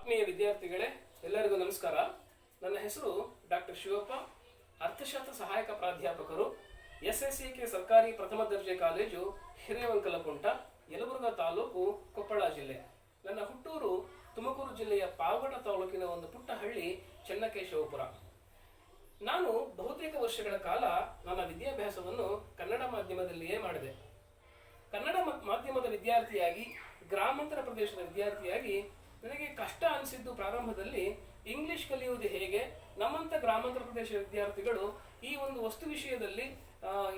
ಆತ್ಮೀಯ ವಿದ್ಯಾರ್ಥಿಗಳೇ, ಎಲ್ಲರಿಗೂ ನಮಸ್ಕಾರ. ನನ್ನ ಹೆಸರು ಡಾಕ್ಟರ್ ಶಿವಪ್ಪ, ಅರ್ಥಶಾಸ್ತ್ರ ಸಹಾಯಕ ಪ್ರಾಧ್ಯಾಪಕರು, SSCK ಸರ್ಕಾರಿ ಪ್ರಥಮ ದರ್ಜೆ ಕಾಲೇಜು, ಹಿರೇವಂಕಲಕುಂಟ, ಯಲಬುರ್ಗಾ ತಾಲೂಕು, ಕೊಪ್ಪಳ ಜಿಲ್ಲೆ. ನನ್ನ ಹುಟ್ಟೂರು ತುಮಕೂರು ಜಿಲ್ಲೆಯ ಪಾವಗಡ ತಾಲೂಕಿನ ಒಂದು ಪುಟ್ಟ ಹಳ್ಳಿ ಚೆನ್ನಕೇಶವಪುರ. ನಾನು ಬಹುತೇಕ ವರ್ಷಗಳ ಕಾಲ ನನ್ನ ವಿದ್ಯಾಭ್ಯಾಸವನ್ನು ಕನ್ನಡ ಮಾಧ್ಯಮದಲ್ಲಿಯೇ ಮಾಡಿದೆ. ಕನ್ನಡ ಮಾಧ್ಯಮದ ವಿದ್ಯಾರ್ಥಿಯಾಗಿ, ಗ್ರಾಮಾಂತರ ಪ್ರದೇಶದ ವಿದ್ಯಾರ್ಥಿಯಾಗಿ ನನಗೆ ಕಷ್ಟ ಅನಿಸಿದ್ದು ಪ್ರಾರಂಭದಲ್ಲಿ ಇಂಗ್ಲಿಷ್ ಕಲಿಯುವುದು ಹೇಗೆ, ನಮ್ಮಂಥ ಗ್ರಾಮಾಂತರ ಪ್ರದೇಶ ವಿದ್ಯಾರ್ಥಿಗಳು ಈ ಒಂದು ವಸ್ತು ವಿಷಯದಲ್ಲಿ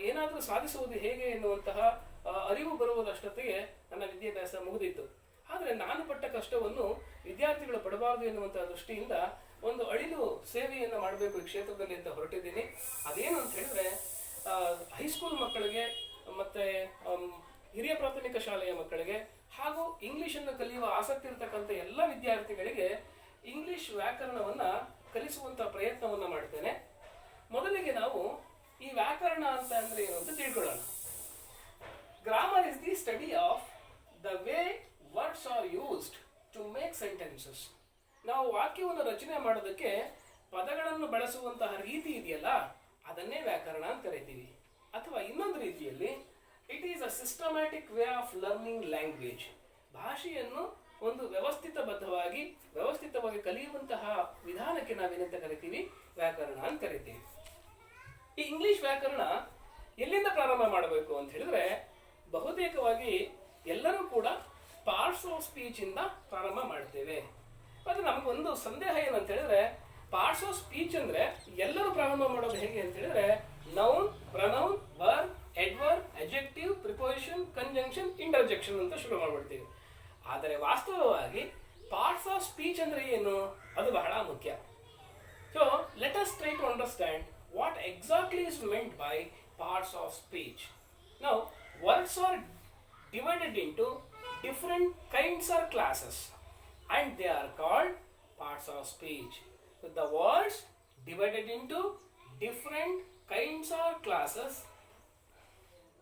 ಏನಾದರೂ ಸಾಧಿಸುವುದು ಹೇಗೆ ಎನ್ನುವಂತಹ ಅರಿವು ಬರುವುದಷ್ಟೊತ್ತಿಗೆ ನನ್ನ ವಿದ್ಯಾಭ್ಯಾಸ ಮುಗಿದಿತ್ತು. ಆದರೆ ನಾನು ಪಟ್ಟ ಕಷ್ಟವನ್ನು ವಿದ್ಯಾರ್ಥಿಗಳು ಪಡಬಾರದು ಎನ್ನುವಂತಹ ದೃಷ್ಟಿಯಿಂದ ಒಂದು ಅಳಿಲು ಸೇವೆಯನ್ನು ಮಾಡಬೇಕು ಈ ಕ್ಷೇತ್ರದಲ್ಲಿ ಅಂತ ಹೊರಟಿದ್ದೀನಿ. ಅದೇನು ಅಂತ ಹೇಳಿದ್ರೆ, ಹೈಸ್ಕೂಲ್ ಮಕ್ಕಳಿಗೆ ಮತ್ತು ಹಿರಿಯ ಪ್ರಾಥಮಿಕ ಶಾಲೆಯ ಮಕ್ಕಳಿಗೆ ಹಾಗೂ ಇಂಗ್ಲಿಷನ್ನು ಕಲಿಯುವ ಆಸಕ್ತಿ ಇರತಕ್ಕಂಥ ಎಲ್ಲ ವಿದ್ಯಾರ್ಥಿಗಳಿಗೆ ಇಂಗ್ಲಿಷ್ ವ್ಯಾಕರಣವನ್ನು ಕಲಿಸುವಂಥ ಪ್ರಯತ್ನವನ್ನು ಮಾಡ್ತೇನೆ. ಮೊದಲಿಗೆ ನಾವು ಈ ವ್ಯಾಕರಣ ಅಂತ ಅಂದರೆ ಏನು ಅಂತ ತಿಳ್ಕೊಳ್ಳೋಣ. Grammar is the study of the way words are used to make sentences. ನಾವು ವಾಕ್ಯವನ್ನು ರಚನೆ ಮಾಡೋದಕ್ಕೆ ಪದಗಳನ್ನು ಬಳಸುವಂತಹ ರೀತಿ ಇದೆಯಲ್ಲ, ಅದನ್ನೇ ವ್ಯಾಕರಣ ಅಂತ ಕರಿತೀವಿ. ಅಥವಾ ಇನ್ನೊಂದು ರೀತಿಯಲ್ಲಿ, it is a systematic way of learning language. ಭಾಷೆಯನ್ನು ಒಂದು ವ್ಯವಸ್ಥಿತವಾಗಿ ಕಲಿಯುವಂತಹ ವಿಧಾನಕ್ಕೆ ನಾವೇನಂತ ಕರಿತೀವಿ? ವ್ಯಾಕರಣ ಅಂತ ಕರಿತೀವಿ. ಈ ಇಂಗ್ಲಿಷ್ ವ್ಯಾಕರಣ ಎಲ್ಲಿಂದ ಪ್ರಾರಂಭ ಮಾಡಬೇಕು ಅಂತ ಹೇಳಿದ್ರೆ, ಬಹುತೇಕವಾಗಿ ಎಲ್ಲರೂ ಕೂಡ ಪಾರ್ಟ್ಸ್ ಆಫ್ ಸ್ಪೀಚ್ ಇಂದ ಪ್ರಾರಂಭ ಮಾಡ್ತೇವೆ. ಆದರೆ ನಮಗೊಂದು ಸಂದೇಹ ಏನಂತ ಹೇಳಿದ್ರೆ, ಪಾರ್ಟ್ಸ್ ಆಫ್ ಸ್ಪೀಚ್ ಅಂದ್ರೆ ಎಲ್ಲರೂ ಪ್ರಾರಂಭ ಮಾಡೋದು ಹೇಗೆ ಅಂತ ಹೇಳಿದ್ರೆ, noun, pronoun, verb, adverb, adjective, preposition, conjunction, interjection ಅಂತ ಶುರು ಮಾಡ್ಬಿಡ್ತೀವಿ. ಆದರೆ ವಾಸ್ತವವಾಗಿ ಪಾರ್ಟ್ಸ್ ಆಫ್ ಸ್ಪೀಚ್ ಅಂದ್ರೆ ಏನು, ಅದು ಬಹಳ ಮುಖ್ಯ. So let us try to understand what exactly is meant by parts of speech. Now words are divided into different kinds or classes and they are called parts of speech. So the words divided into different kinds or classes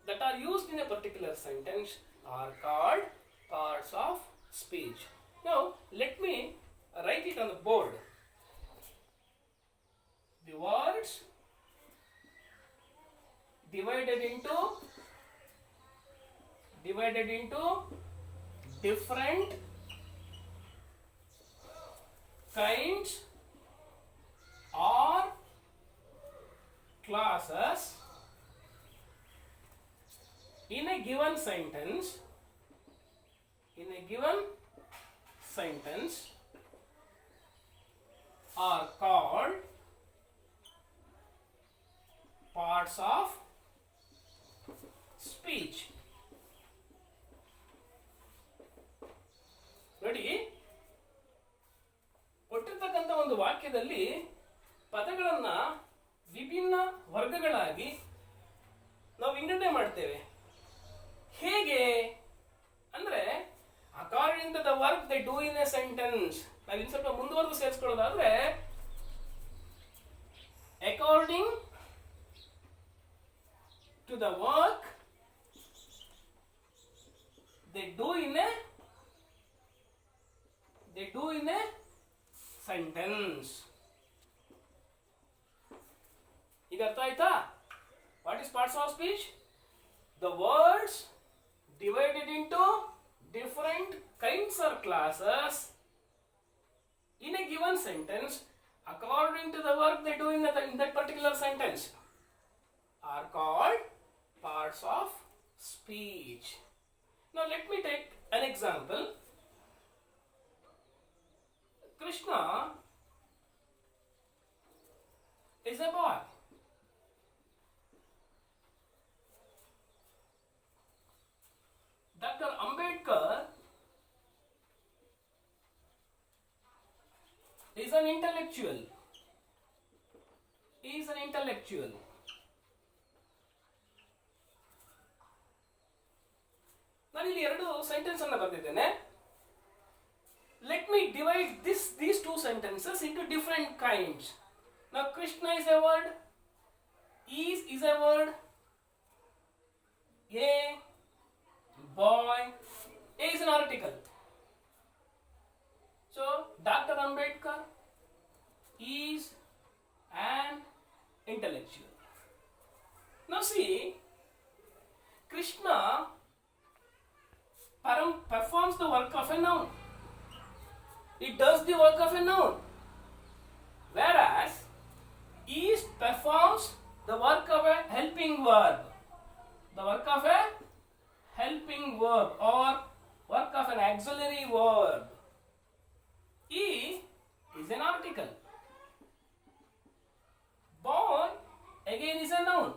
that are used in a particular sentence are called parts of speech. Now let me write it on the board. The words divided into different kinds or classes in a given sentence are called parts of speech. ನೋಡಿ, ಕೊಟ್ಟಿರ್ತಕ್ಕಂಥ ಒಂದು ವಾಕ್ಯದಲ್ಲಿ ಪದಗಳನ್ನ ವಿಭಿನ್ನ ವರ್ಗಗಳಾಗಿ ನಾವು ವಿಂಗಡಣೆ ಮಾಡ್ತೇವೆ. ಹೇಗೆ ಅಂದ್ರೆ, according to the work they do in a sentence. ನಾವು ಇನ್ನು ಸ್ವಲ್ಪ ಮುಂದುವರೆದು ಸೇರಿಸ್ಕೊಳ್ಳೋದಾದ್ರೆ, according to the work they do in a sentence. ಈಗ ಅರ್ಥ ಆಯ್ತಾ? What is parts of speech? The words divided into different kinds or classes in a given sentence according to the work they do in that particular sentence are called parts of speech. Now let me take an example. Krishna is a boy. Dr. Ambedkar is an intellectual. He is an intellectual. ನಾನು ಇಲ್ಲಿ ಎರಡು sentence ಅನ್ನು ಬರೆದಿದ್ದೇನೆ. Let me divide these two sentences into different kinds. Now Krishna is a word, is a word, a boy, a is an article. So Dr. It does the work of a noun. Whereas is performs the work of a helping verb. The work of a helping verb or work of an auxiliary verb. E is an article. Boy again is a noun.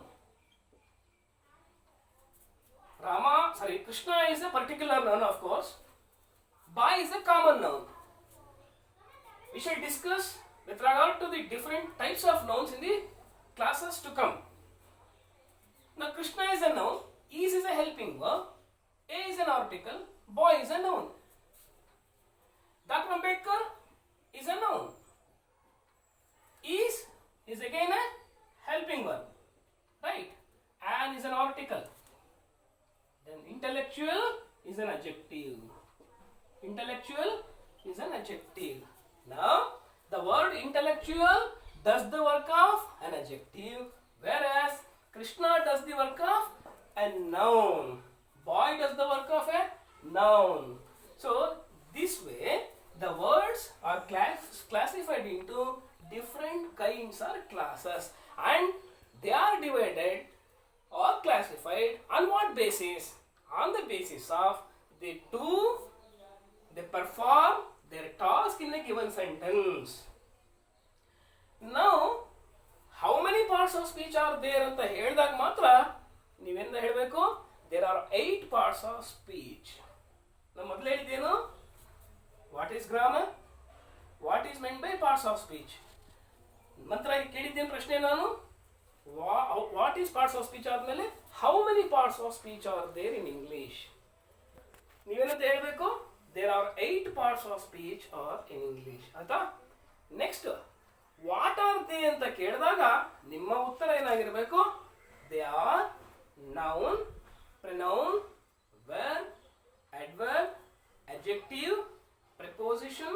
Krishna is a particular noun, of course. Boy is a common noun. We shall discuss with regard to the different types of nouns in the classes to come. Now Krishna is a noun, is a helping verb, a is an article, boy is a noun. Dr. Ambedkar is a noun. Is again a helping verb, right? And is an article. Then intellectual is an adjective. Intellectual is an adjective. Now the word intellectual does the work of an adjective, whereas Krishna does the work of a noun. Boy does the work of a noun. So this way the words are classified into different kinds or classes, and they are divided or classified on what basis? On the basis of they perform their task in a given sentence. Now, how many parts of speech are there ಅಂತ ಹೇಳಿದಾಗ ಮಾತ್ರ ನೀವೆಂದ ಹೇಳಬೇಕು? There are 8 parts of speech. ನಾನು ಮೊದಲು ಹೇಳಿದ್ದೇನು? What is grammar? What is meant by parts of speech? ನಂತರ ಕೇಳಿದ್ದೇನು ಪ್ರಶ್ನೆ ನಾನು? What is parts of speech ಆದ್ಮೇಲೆ how many parts of speech are there in English? ನೀವೇನಂತ ಹೇಳಬೇಕು? There are 8 parts of speech are in English. ಆಯ್ತಾ? Next what are they ಅಂತ ಕೇಳಿದಾಗ ನಿಮ್ಮ ಉತ್ತರ ಏನಾಗಿರಬೇಕು? They are noun, pronoun, verb, adverb, adjective, preposition,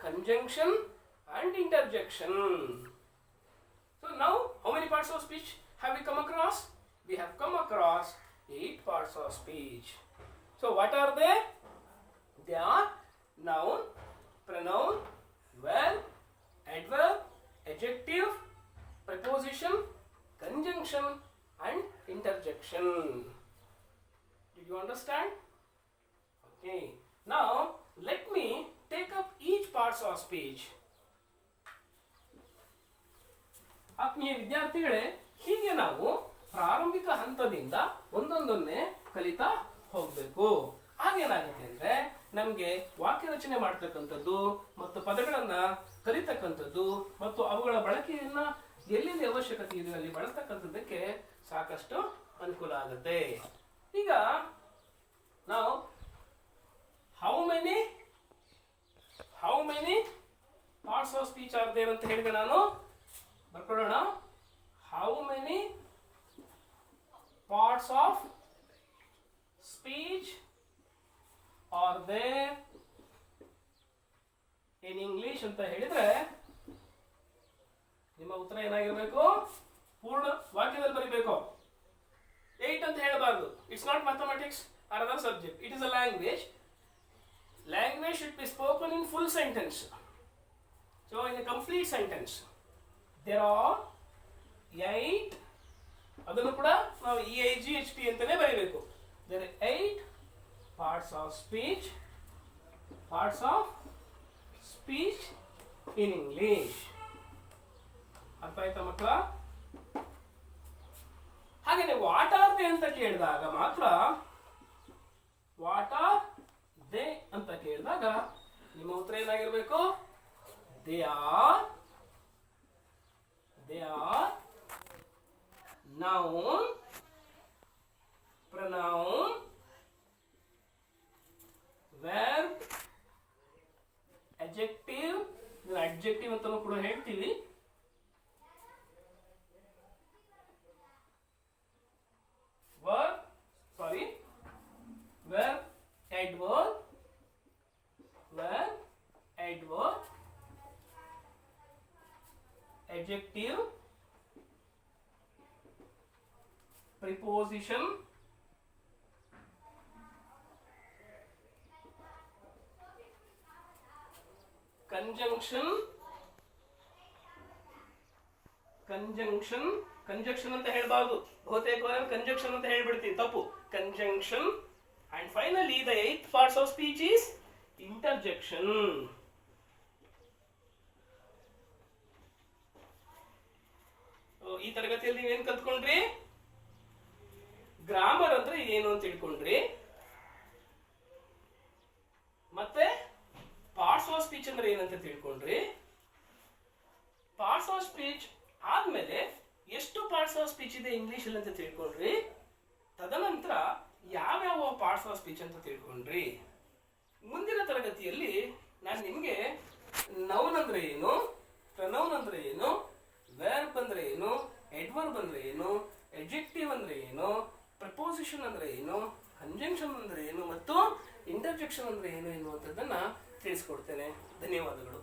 conjunction and interjection. So now how many parts of speech have we come across? We have come across 8 parts of speech. So what are they? They are noun, pronoun, verb, adverb, adjective, preposition, conjunction and interjection. Did you understand? Okay. Now let me take up each parts of speech. ಆತ್ಮೀಯ ವಿದ್ಯಾರ್ಥಿಗಳೇ, ಹೀಗೆ ನಾವು ಪ್ರಾರಂಭಿಕ ಹಂತದಿಂದ ಒಂದೊಂದನ್ನೇ ಕಲಿತಾ ಹೋಗಬೇಕು. ಆಗೇನಾಗುತ್ತೆ ಅಂದ್ರೆ ನಮಗೆ ವಾಕ್ಯ ರಚನೆ ಮಾಡ್ತಕ್ಕಂಥದ್ದು ಮತ್ತು ಪದಗಳನ್ನ ಕಲಿತಕ್ಕಂಥದ್ದು ಮತ್ತು ಅವುಗಳ ಬಳಕೆಯನ್ನ ಎಲ್ಲೆಲ್ಲಿ ಅವಶ್ಯಕತೆ ಇದೆ ಅಲ್ಲಿ ಬಳಸ್ತಕ್ಕಂಥದ್ದಕ್ಕೆ ಸಾಕಷ್ಟು ಅನುಕೂಲ ಆಗುತ್ತೆ. ಈಗ ನಾವು how many parts of speech are there ಅಂತ ಹೇಳಿದೆ ನಾನು. ಬರ್ಕೊಳ್ಳೋಣ. How many parts of speech are there in English ಅಂತ ಹೇಳಿದ್ರೆ ನಿಮ್ಮ ಉತ್ತರ ಏನಾಗಿರ್ಬೇಕು? ಪೂರ್ಣ ವಾಕ್ಯದಲ್ಲಿ ಬರೀಬೇಕು. 8 ಅಂತ ಹೇಳಬಾರ್ದು. It's not mathematics or other subject. It is a language. Language should be spoken in full sentence. So in a complete sentence. There are 8, ಅದನ್ನು ಕೂಡ ನಾವು EIGHT ಅಂತಾನೆ ಬರೀಬೇಕು. There are 8 parts of speech in English. ಅರ್ಥ ಆಯ್ತಾ ಮಕ್ಕಳ? ಹಾಗೇನೆ what are they ಅಂತ ಕೇಳಿದಾಗ ಮಾತ್ರ ವಾಟ್ ಆರ್ ದೇ ಅಂತ ಕೇಳಿದಾಗ ನಿಮ್ಮ ಉತ್ತರ ಏನಾಗಿರ್ಬೇಕು? They are noun, pronoun, verb, adjective, adjective ಅಂತಾನೂ ಕೂಡ ಹೇಳ್ತೀವಿ. verb, adverb, adjective, preposition, conjunction conjunction ಅಂತ ಹೇಳ್ಬಾರ್ದು, ಬಹುತೇಕ ಕಂಜಂಕ್ಷನ್ ಅಂತ ಹೇಳ್ಬಿಡ್ತೀವಿ, ತಪ್ಪು. Conjunction. And finally the 8th parts of speech is interjection. ಈ ತರಗತಿಯಲ್ಲಿ ನೀವೇನ್ ಕಲ್ತ್ಕೊಂಡ್ರಿ? ಗ್ರಾಮರ್ ಅಂದ್ರೆ ಏನು ಅಂತ ತಿಳ್ಕೊಂಡ್ರಿ, ಮತ್ತೆ ಪಾರ್ಟ್ಸ್ ಆಫ್ ಸ್ಪೀಚ್ ಅಂದ್ರೆ ಏನಂತ ತಿಳ್ಕೊಂಡ್ರಿ. ಪಾರ್ಟ್ಸ್ ಆಫ್ ಸ್ಪೀಚ್ ಆದ್ಮೇಲೆ ಎಷ್ಟು ಪಾರ್ಟ್ಸ್ ಆಫ್ ಸ್ಪೀಚ್ ಇದೆ ಇಂಗ್ಲಿಷ್ ಅಲ್ಲಿ ಅಂತ ತಿಳ್ಕೊಂಡ್ರಿ. ತದನಂತರ ಯಾವ್ಯಾವ ಪಾರ್ಟ್ಸ್ ಆಫ್ ಸ್ಪೀಚ್ ಅಂತ ತಿಳ್ಕೊಂಡ್ರಿ. ಮುಂದಿನ ತರಗತಿಯಲ್ಲಿ ನಾನು ನಿಮಗೆ ನೌನ್ ಅಂದ್ರೆ ಏನು, ಪ್ರನೌನ್ ಅಂದ್ರೆ ಏನು, ವರ್ಬ್ ಅಂದ್ರೆ ಏನು, ಎಡ್ವರ್ಬ್ ಅಂದ್ರೆ ಏನು, ಎಡ್ಜೆಕ್ಟಿವ್ ಅಂದ್ರೆ ಏನು, ಪ್ರಪೋಸಿಷನ್ ಅಂದ್ರೆ ಏನು, ಕಂಜಂಕ್ಷನ್ ಅಂದ್ರೆ ಏನು ಮತ್ತು ಇಂಟರ್ಜೆಕ್ಷನ್ ಅಂದ್ರೆ ಏನು ಎನ್ನುವಂಥದ್ದನ್ನ ತಿಳಿಸ್ಕೊಡ್ತೇನೆ. ಧನ್ಯವಾದಗಳು.